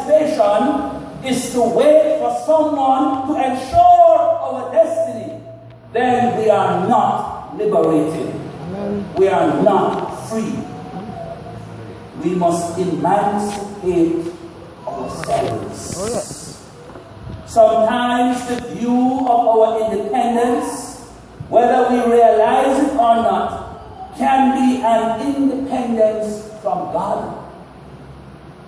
emancipation is to wait for someone to ensure our destiny, then we are not liberated. We are not free. We must emancipate ourselves. Sometimes the view of our independence, whether we realize it or not, can be an independence from God.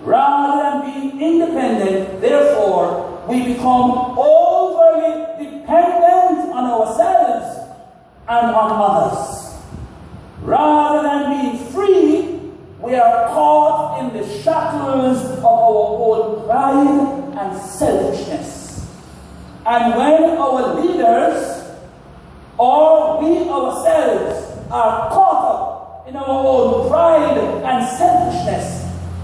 Rather than being independent, therefore, we become overly dependent on ourselves and on others. Rather than being free, we are caught in the shackles of our own pride and selfishness. And when our leaders or we ourselves are caught up in our own pride and selfishness,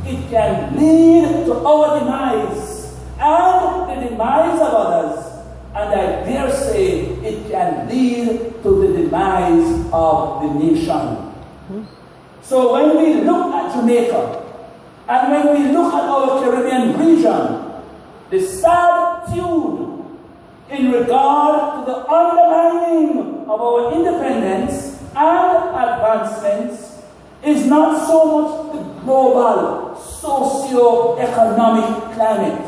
it can lead to our demise and the demise of others. And I dare say it can lead to the demise of the nation. So when we look at Jamaica, and when we look at our Caribbean region, the sad tune in regard to the undermining of our independence and advancements is not so much the global socio-economic climate,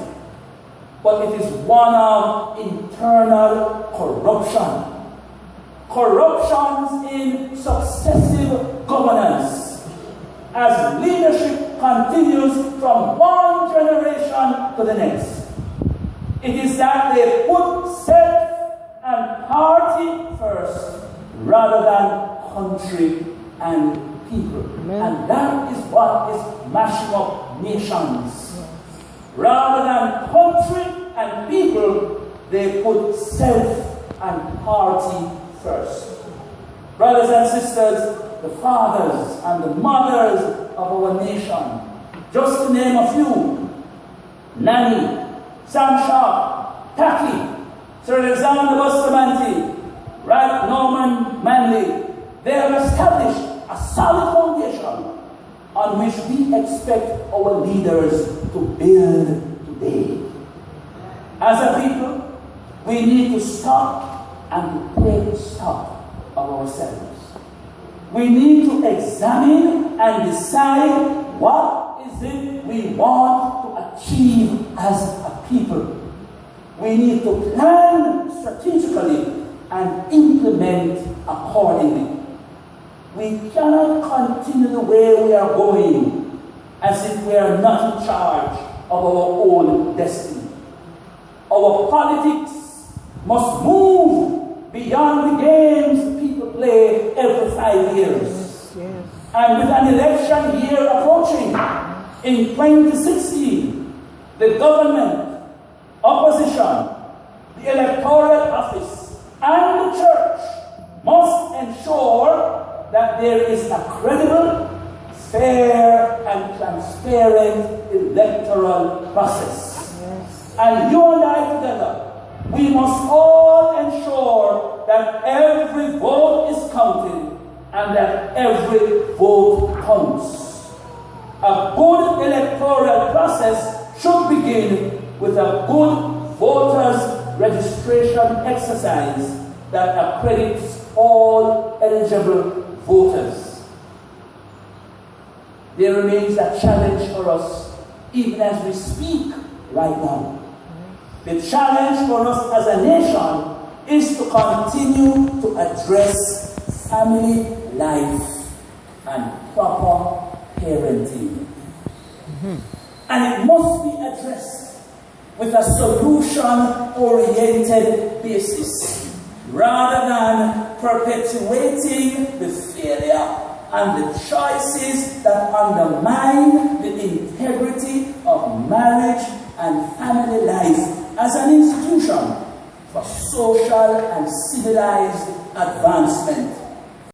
but it is one of internal corruption. Corruptions in successive governance, as leadership continues from one generation to the next. It is that they put self and party first rather than country and people. Amen. And that is what is mashing up nations. Rather than country and people, they put self and party first. Brothers and sisters, the fathers and the mothers of our nation, just to name a few: Nanny, Sam Sharp, Taki, Sir Alexander Bustamante, Ralph Norman Manley, they have established a solid foundation on which we expect our leaders to build today. As a people, we need to stop and to take stock of ourselves. We need to examine and decide what is it we want to achieve as a people. We need to plan strategically and implement accordingly. We cannot continue the way we are going as if we are not in charge of our own destiny. Our politics must move beyond the games people play every 5 years. Yes. And with an election year approaching, in 2016, the government, opposition, the electoral office, and the church must ensure that there is a credible, fair, and transparent electoral process. Yes. And you and I together, we must all ensure that every vote is counted and that every vote counts. A good electoral process should begin with a good voters' registration exercise that accredits all eligible voters. There remains a challenge for us even as we speak right now. The challenge for us as a nation is to continue to address family life and proper parenting. And it must be addressed with a solution-oriented basis, rather than perpetuating the failure and the choices that undermine the integrity of marriage and family life as an institution for social and civilized advancement.